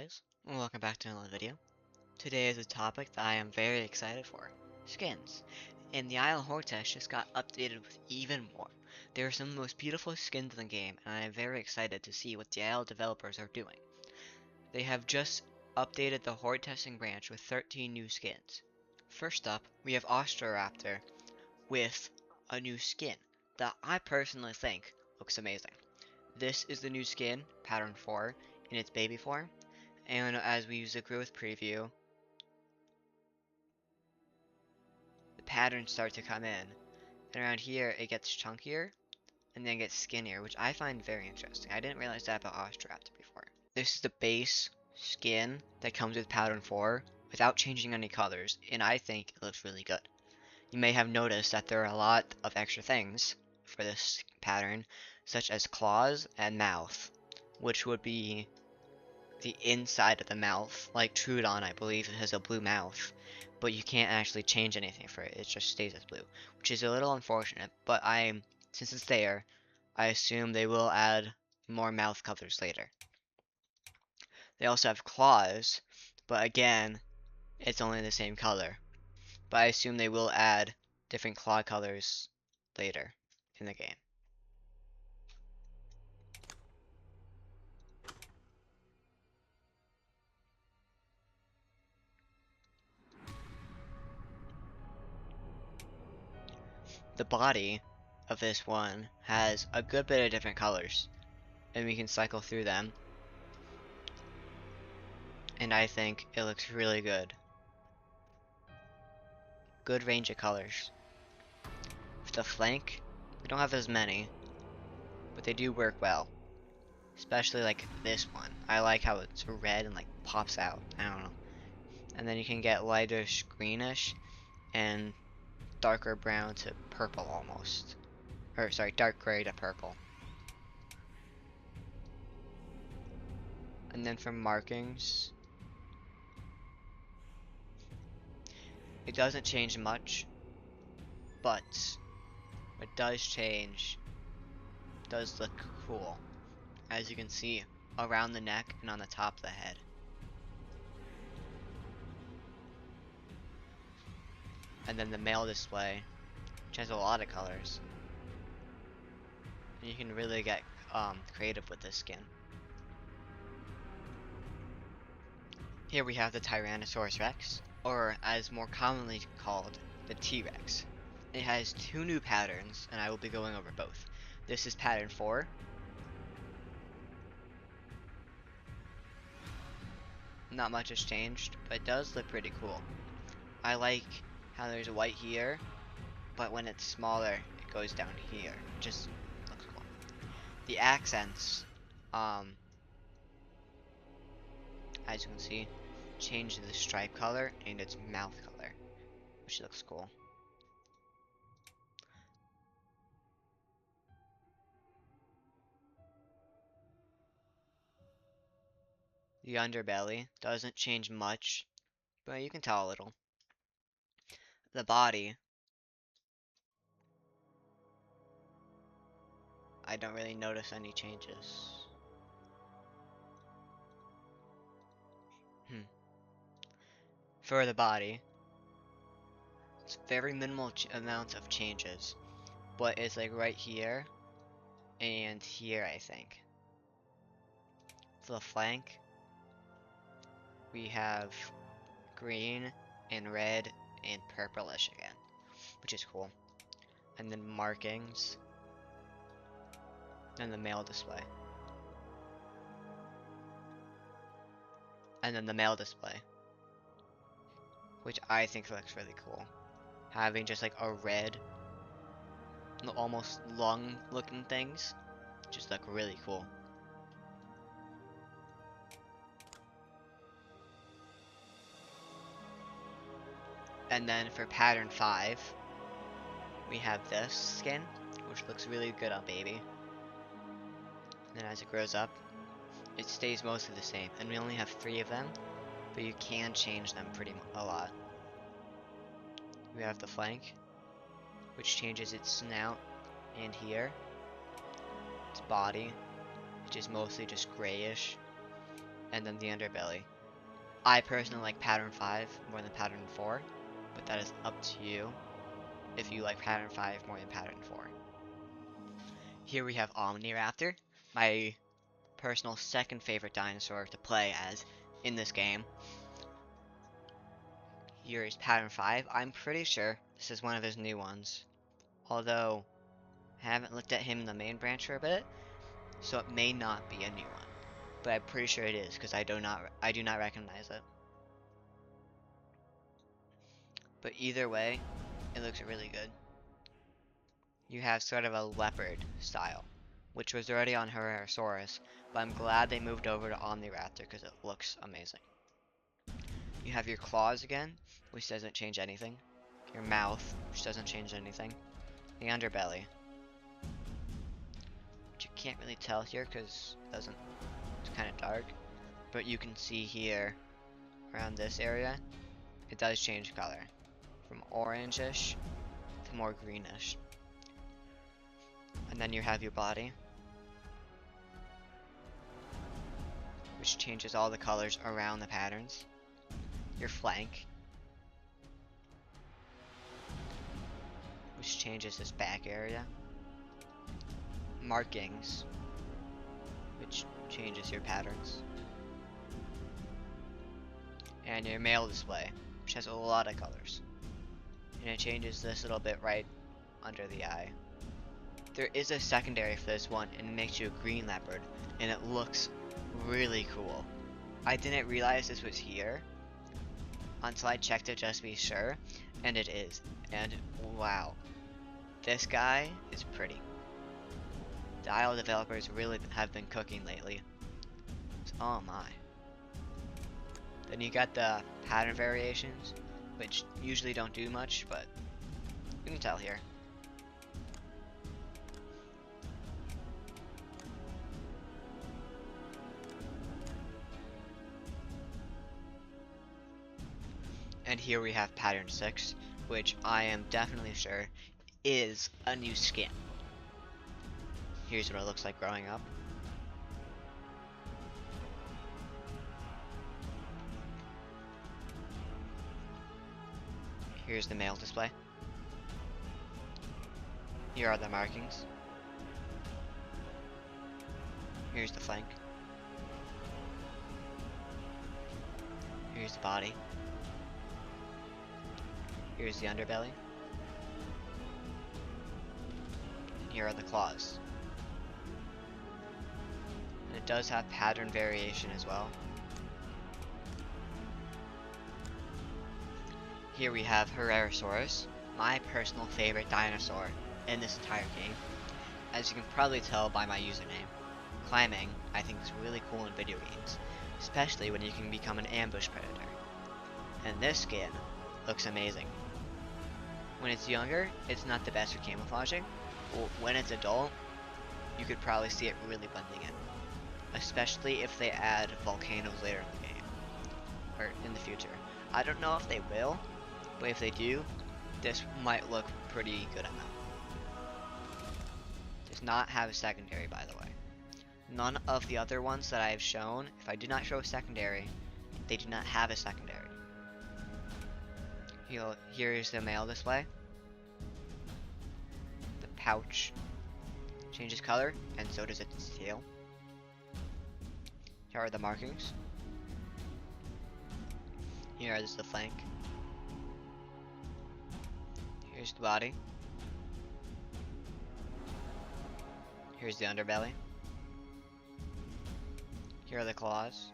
guys, and welcome back to another video. Today is a topic that I am very excited for, skins. And the Isle Hordetest just got updated with even more. There are some of the most beautiful skins in the game, and I am very excited to see what the Isle developers are doing. They have just updated the Horde testing branch with 13 new skins. First up, we have Austroraptor with a new skin that I personally think looks amazing. This is the new skin, pattern 4, in its baby form. And as we use the growth preview, the patterns start to come in. And around here, it gets chunkier and then gets skinnier, which I find very interesting. I didn't realize that about Austroraptor before. This is the base skin that comes with pattern 4 without changing any colors, and I think it looks really good. You may have noticed that there are a lot of extra things for this pattern, such as claws and mouth, which would be the inside of the mouth. Like Trudon, I believe, it has a blue mouth, but you can't actually change anything for it. It just stays as blue, which is a little unfortunate, but since it's there, I assume they will add more mouth colors later. They also have claws, but again, it's only the same color. But I assume they will add different claw colors later in the game. The body of this one has a good bit of different colors, and we can cycle through them. And I think it looks really good. Good range of colors. For the flank, we don't have as many, but they do work well. Especially like this one. I like how it's red and like pops out. I don't know. And then you can get lightish greenish and darker brown to purple almost. Or sorry, dark gray to purple. And then for markings, it doesn't change much, but what does change does look cool, as you can see around the neck and on the top of the head. And then the male display, which has a lot of colors. And you can really get creative with this skin. Here we have the Tyrannosaurus Rex, or as more commonly called, the T-Rex. It has two new patterns, and I will be going over both. This is pattern 4. Not much has changed, but it does look pretty cool. I like how there's white here, but when it's smaller, it goes down here. It just looks cool. The accents, as you can see, change the stripe color and its mouth color, which looks cool. The underbelly doesn't change much, but you can tell a little. The body, I don't really notice any changes. For the body, it's very minimal amounts of changes, but it's like right here and here, I think. For the flank, we have green and red and purplish again, which is cool. And then markings, and the male display. And then the male display, which I think looks really cool. Having just like a red, almost lung looking things, just look really cool. And then for pattern 5, we have this skin, which looks really good on baby. And then as it grows up, it stays mostly the same. And we only have 3 of them, but you can change them a lot. We have the flank, which changes its snout, and here, its body, which is mostly just grayish. and then the underbelly. I personally like pattern 5 more than pattern 4, but that is up to you if you like pattern 5 more than pattern 4. Here we have Omniraptor, my personal second favorite dinosaur to play as in this game. Here is pattern 5. I'm pretty sure this is one of his new ones, although I haven't looked at him in the main branch for a bit, so it may not be a new one. But I'm pretty sure it is because I do not recognize it. But either way, it looks really good. You have sort of a leopard style, which was already on Herrerasaurus, but I'm glad they moved over to Omniraptor because it looks amazing. You have your claws again, which doesn't change anything. Your mouth, which doesn't change anything. The underbelly, which you can't really tell here because it's kind of dark, but you can see here around this area, it does change color from orangish to more greenish. And then you have your body, which changes all the colors around the patterns. Your flank, which changes this back area. Markings, which changes your patterns. And your male display, which has a lot of colors. And it changes this little bit right under the eye. There is a secondary for this one, and it makes you a green leopard, and it looks really cool. I didn't realize this was here until I checked it just to be sure, and it is. And wow, this guy is pretty. The IO developers really have been cooking lately. Oh my. Then you got the pattern variations, which usually don't do much, but you can tell here. And here we have pattern 6, which I am definitely sure is a new skin. Here's what it looks like growing up. Here's the male display. Here are the markings. Here's the flank. Here's the body. Here's the underbelly. And here are the claws. And it does have pattern variation as well. Here we have Herrerasaurus, my personal favorite dinosaur in this entire game. As you can probably tell by my username, climbing I think is really cool in video games, especially when you can become an ambush predator. And this skin looks amazing. When it's younger, it's not the best for camouflaging, but when it's adult, you could probably see it really blending in. Especially if they add volcanoes later in the game, or in the future. I don't know if they will, but if they do, this might look pretty good on them. Does not have a secondary, by the way. None of the other ones that I have shown, if I do not show a secondary, they do not have a secondary. Here is the male display. The pouch changes color, and so does its tail. Here are the markings. Here is the flank. Here's the body. Here's the underbelly. Here are the claws.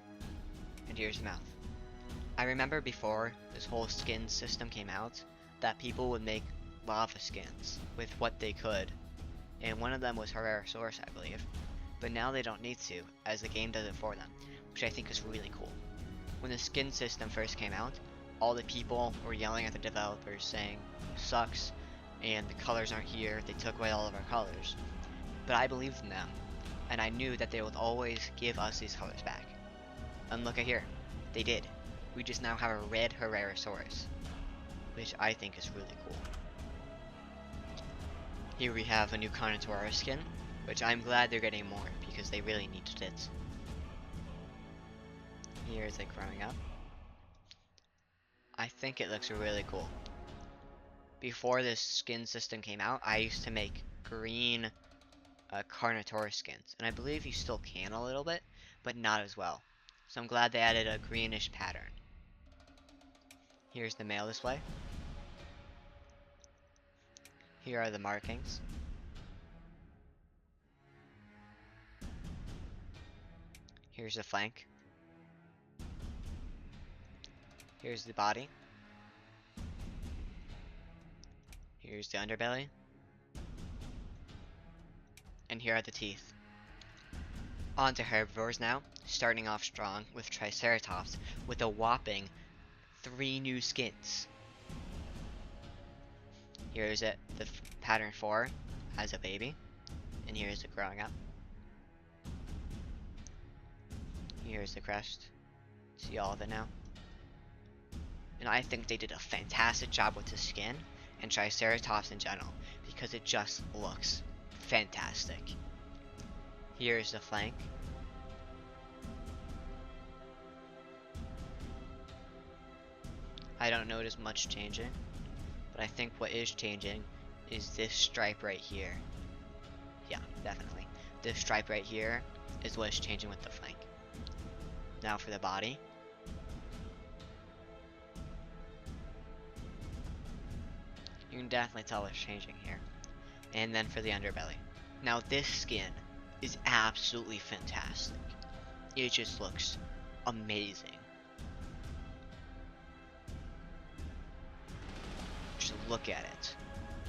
And here's the mouth. I remember before this whole skin system came out that people would make lava skins with what they could. And one of them was Herrerasaurus, I believe. But now they don't need to, as the game does it for them, which I think is really cool. When the skin system first came out, all the people were yelling at the developers saying, sucks, and the colors aren't here, they took away all of our colors. But I believed in them, and I knew that they would always give us these colors back. And look at here, they did. We just now have a red Herrerasaurus, which I think is really cool. Here we have a new Carnotaurus skin, which I'm glad they're getting more, because they really needed it. Here is it growing up. I think it looks really cool. Before this skin system came out, I used to make green Carnotaurus skins, and I believe you still can a little bit, but not as well. So I'm glad they added a greenish pattern. Here's the male display. Here are the markings. Here's the flank. Here's the body. Here's the underbelly. And here are the teeth. On to herbivores now, starting off strong with Triceratops with a whopping 3 new skins. Here's it, the pattern 4 as a baby, and here's it growing up. Here's the crest. See all of it now. And I think they did a fantastic job with the skin and Triceratops in general because it just looks fantastic. Here's the flank. I don't notice much changing, but I think what is changing is this stripe right here. Yeah, definitely. This stripe right here is what is changing with the flank. Now for the body. You can definitely tell it's changing here. And then for the underbelly. Now this skin is absolutely fantastic. It just looks amazing. Just look at it.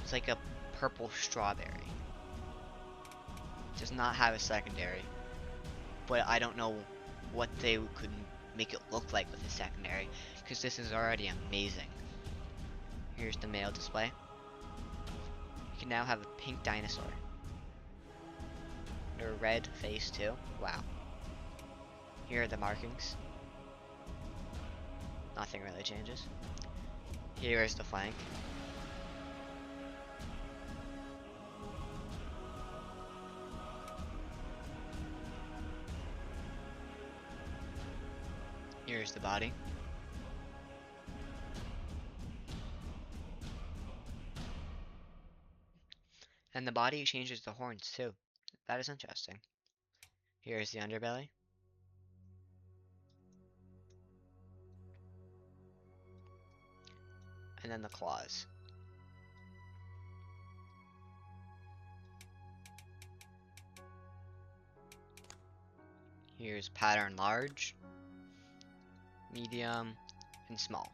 It's like a purple strawberry. It does not have a secondary, but I don't know what they could make it look like with a secondary, because this is already amazing. Here's the male display. You can now have a pink dinosaur. And a red face too. Wow. Here are the markings. Nothing really changes. Here is the flank. Here's the body. And the body changes the horns too. That is interesting. Here's the underbelly. And then the claws. Here's pattern large, medium, and small.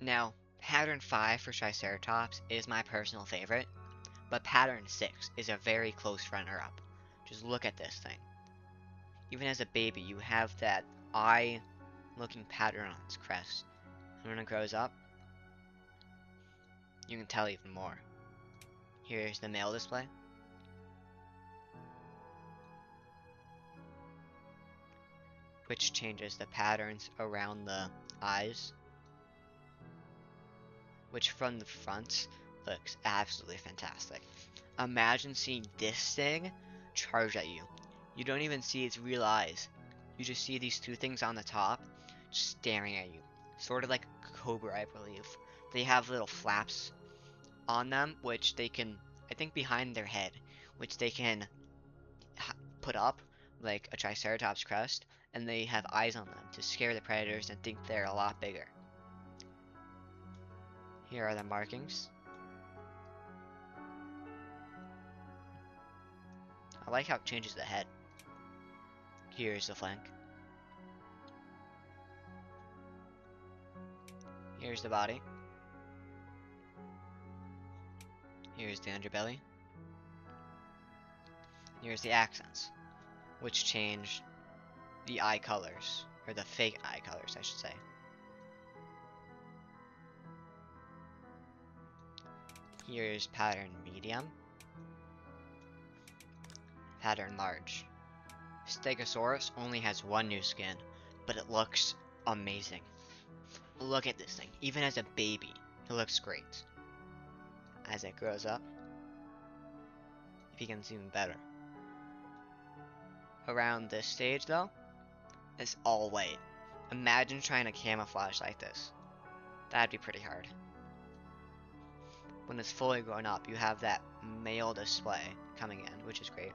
Now, pattern 5 for Triceratops is my personal favorite, but pattern 6 is a very close runner-up. Just look at this thing. Even as a baby, you have that eye-looking pattern on its crest. And when it grows up, you can tell even more. Here's the male display. Which changes the patterns around the eyes. Which from the front looks absolutely fantastic. Imagine seeing this thing charge at you. You don't even see its real eyes. You just see these two things on the top just staring at you. Sort of like a cobra, I believe. They have little flaps on them, which they can, I think behind their head, which they can put up like a Triceratops crest, and they have eyes on them to scare the predators and think they're a lot bigger. Here are the markings. I like how it changes the head. Here's the flank. Here's the body. Here's the underbelly. Here's the accents, which change the eye colors, or the fake eye colors, I should say. Here's pattern medium, pattern large. Stegosaurus only has one new skin, but it looks amazing. Look at this thing. Even as a baby, it looks great. As it grows up, it becomes even better. around this stage though is all white. Imagine trying to camouflage like this. That'd be pretty hard. When it's fully grown up, you have that male display coming in, which is great.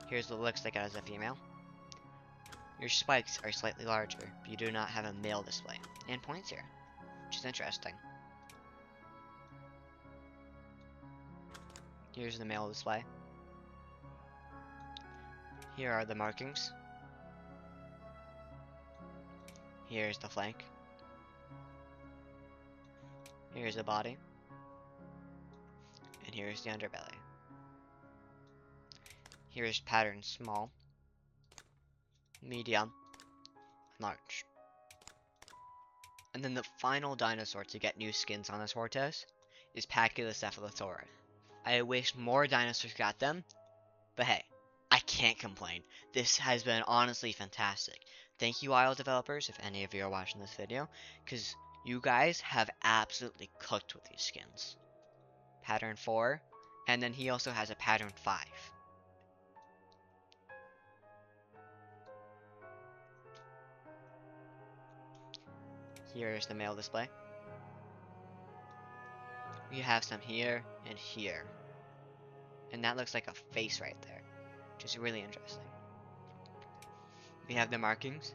Here's what it looks like as a female. Your spikes are slightly larger, but you do not have a male display. And points here, which is interesting. Here's the male display. Here are the markings. Here's the flank. Here's the body. And here's the underbelly. Here's pattern small, medium, and large. And then the final dinosaur to get new skins on this hordetest is Pachycephalosaurus. I wish more dinosaurs got them, but hey, I can't complain. This has been honestly fantastic. Thank you, IL developers, if any of you are watching this video, because you guys have absolutely cooked with these skins. Pattern 4, and then he also has a pattern 5. Here is the male display. We have some here and here. And that looks like a face right there, which is really interesting. We have the markings.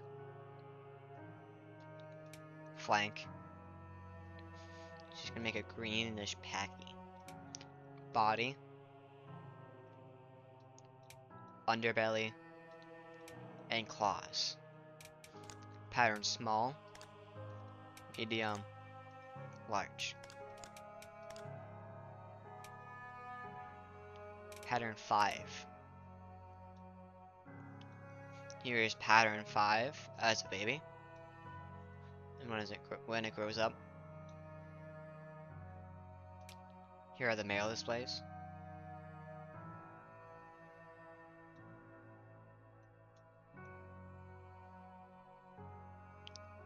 Flank. She's gonna make a greenish Pachy. Body. Underbelly. And claws. Pattern small. Medium. Large. Pattern 5. Here is pattern 5 as a baby. And when it grows up. Here are the male displays.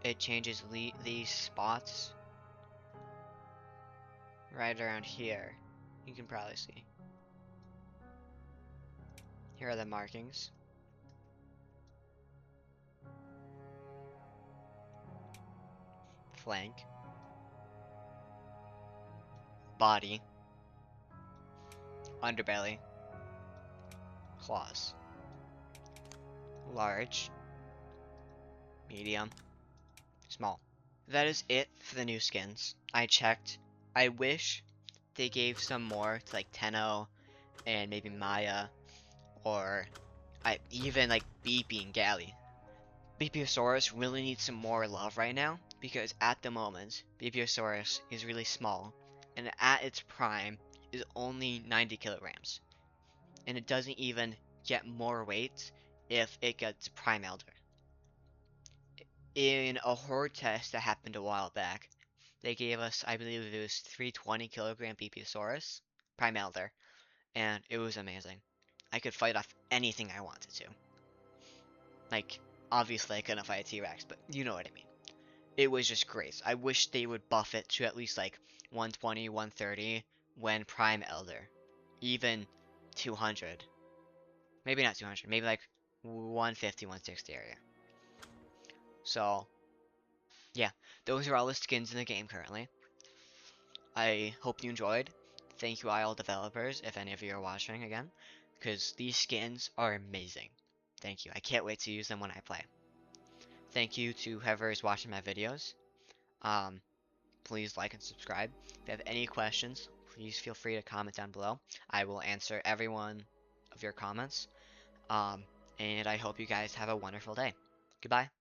It changes these spots right around here. You can probably see. Here are the markings. Flank. Body. Underbelly. Claws. Large. Medium. Small. That is it for the new skins. I checked. I wish they gave some more to like Tenno and maybe Maya, or even like Beepy and Galley. Beepiosaurus really needs some more love right now, because at the moment, Beepiosaurus is really small, and at its prime is only 90 kilograms. And it doesn't even get more weight if it gets Prime Elder. In a horde test that happened a while back, they gave us, I believe it was 320 kilogram Beepiosaurus, Prime Elder, and it was amazing. I could fight off anything I wanted to. Like, obviously I couldn't fight a T-Rex, but you know what I mean. It was just great. I wish they would buff it to at least like 120, 130 when Prime Elder. Even 200. Maybe not 200, maybe like 150, 160 area. So, yeah, those are all the skins in the game currently. I hope you enjoyed. Thank you IL developers, if any of you are watching again, because these skins are amazing. Thank you. I can't wait to use them when I play. Thank you to whoever is watching my videos. Please like and subscribe. If you have any questions, please feel free to comment down below. I will answer every one of your comments. And I hope you guys have a wonderful day. Goodbye.